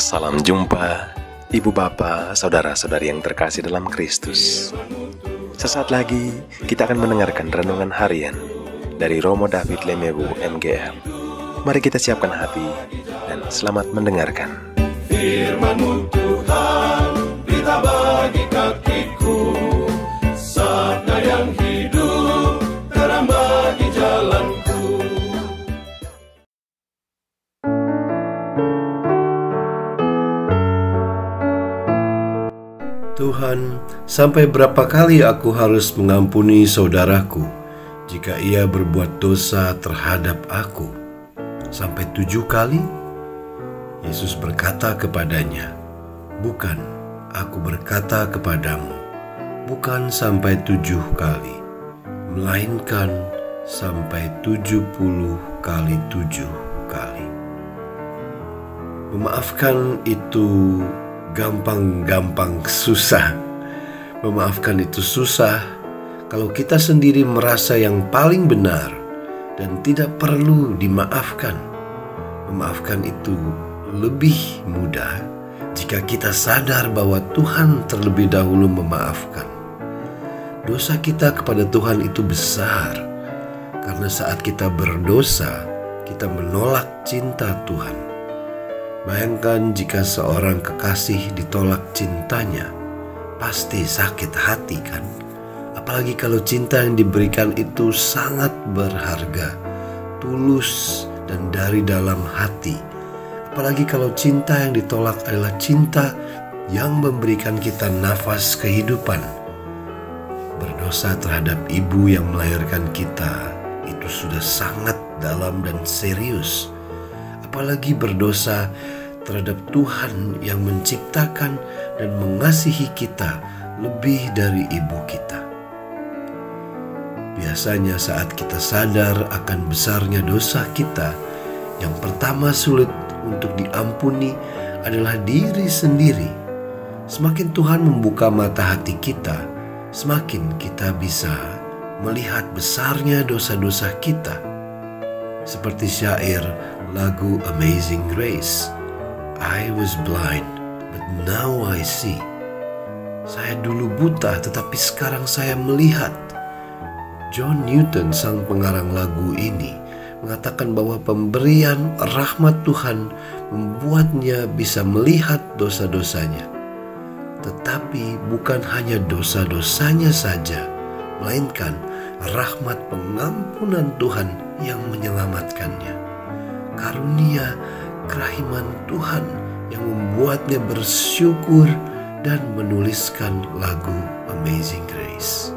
Salam jumpa, Ibu Bapa, Saudara-saudari yang terkasih dalam Kristus. Sesaat lagi kita akan mendengarkan renungan harian dari Romo David Lemewu MGR. Mari kita siapkan hati dan selamat mendengarkan. Firman-Mu Tuhan, berita bagi kakiku, sabda yang hidup, terang bagi jalanku. Tuhan, sampai berapa kali aku harus mengampuni saudaraku jika ia berbuat dosa terhadap aku? Sampai 7 kali? Yesus berkata kepadanya, "Bukan, aku berkata kepadamu, bukan sampai 7 kali, melainkan sampai 70 kali 7 kali." Memaafkan itu gampang-gampang susah. Memaafkan itu susah kalau kita sendiri merasa yang paling benar dan tidak perlu dimaafkan. Memaafkan itu lebih mudah jika kita sadar bahwa Tuhan terlebih dahulu memaafkan. Dosa kita kepada Tuhan itu besar, karena saat kita berdosa, kita menolak cinta Tuhan. Bayangkan jika seorang kekasih ditolak cintanya, pasti sakit hati kan? Apalagi kalau cinta yang diberikan itu sangat berharga, tulus dan dari dalam hati. Apalagi kalau cinta yang ditolak adalah cinta yang memberikan kita nafas kehidupan. Berdosa terhadap ibu yang melahirkan kita itu sudah sangat dalam dan serius. Apalagi berdosa terhadap Tuhan yang menciptakan dan mengasihi kita lebih dari ibu kita. Biasanya saat kita sadar akan besarnya dosa kita, yang pertama sulit untuk diampuni adalah diri sendiri. Semakin Tuhan membuka mata hati kita, semakin kita bisa melihat besarnya dosa-dosa kita. Seperti syair lagu Amazing Grace, "I was blind, but now I see." Saya dulu buta, tetapi sekarang saya melihat. John Newton, sang pengarang lagu ini, mengatakan bahwa pemberian rahmat Tuhan membuatnya bisa melihat dosa-dosanya. Tetapi bukan hanya dosa-dosanya saja, melainkan rahmat pengampunan Tuhan yang menyelamatkannya. Karunia kerahiman Tuhan yang membuatnya bersyukur dan menuliskan lagu Amazing Grace.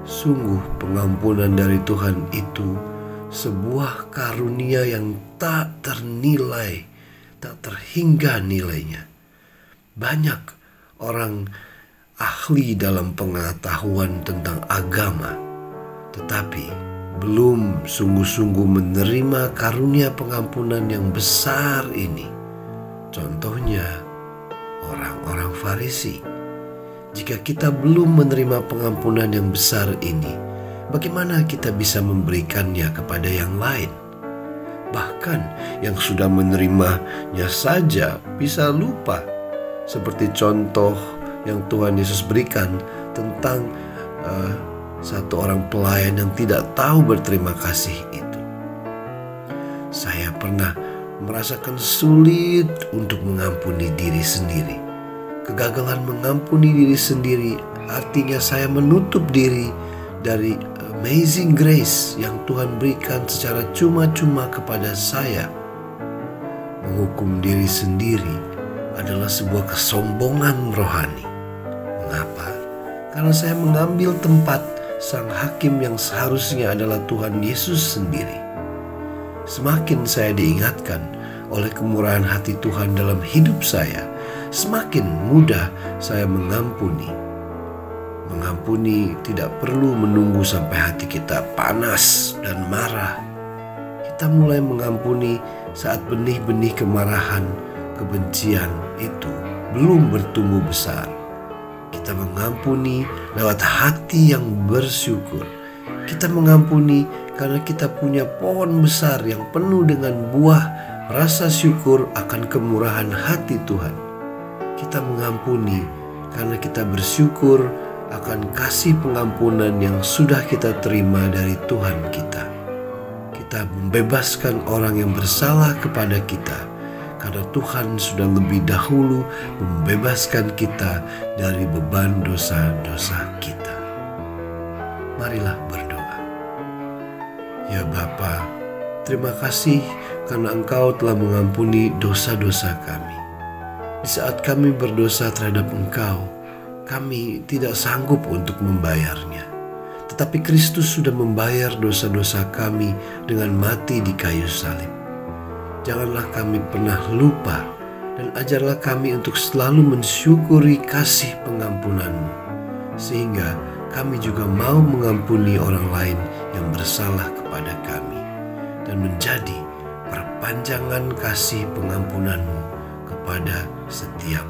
Sungguh pengampunan dari Tuhan itu sebuah karunia yang tak ternilai, tak terhingga nilainya. Banyak orang ahli dalam pengetahuan tentang agama, tetapi belum sungguh-sungguh menerima karunia pengampunan yang besar ini. Contohnya, orang-orang Farisi. Jika kita belum menerima pengampunan yang besar ini, bagaimana kita bisa memberikannya kepada yang lain? Bahkan yang sudah menerimanya saja bisa lupa. Seperti contoh yang Tuhan Yesus berikan tentang satu orang pelayan yang tidak tahu berterima kasih itu. Saya pernah merasakan sulit untuk mengampuni diri sendiri. Kegagalan mengampuni diri sendiri artinya saya menutup diri dari Amazing Grace yang Tuhan berikan secara cuma-cuma kepada saya. Menghukum diri sendiri adalah sebuah kesombongan rohani. Mengapa? Karena saya mengambil tempat Sang Hakim yang seharusnya adalah Tuhan Yesus sendiri. Semakin saya diingatkan oleh kemurahan hati Tuhan dalam hidup saya, semakin mudah saya mengampuni. Mengampuni tidak perlu menunggu sampai hati kita panas dan marah. Kita mulai mengampuni saat benih-benih kemarahan, kebencian itu belum bertumbuh besar. Kita mengampuni lewat hati yang bersyukur. Kita mengampuni karena kita punya pohon besar yang penuh dengan buah merasa syukur akan kemurahan hati Tuhan. Kita mengampuni karena kita bersyukur akan kasih pengampunan yang sudah kita terima dari Tuhan kita. Kita membebaskan orang yang bersalah kepada kita karena Tuhan sudah lebih dahulu membebaskan kita dari beban dosa-dosa kita. Marilah berdoa. Ya Bapa, terima kasih karena Engkau telah mengampuni dosa-dosa kami. Di saat kami berdosa terhadap Engkau, kami tidak sanggup untuk membayarnya. Tetapi Kristus sudah membayar dosa-dosa kami dengan mati di kayu salib. Janganlah kami pernah lupa dan ajarlah kami untuk selalu mensyukuri kasih pengampunan-Mu, sehingga kami juga mau mengampuni orang lain yang bersalah kepada kami dan menjadi perpanjangan kasih pengampunan-Mu kepada setiap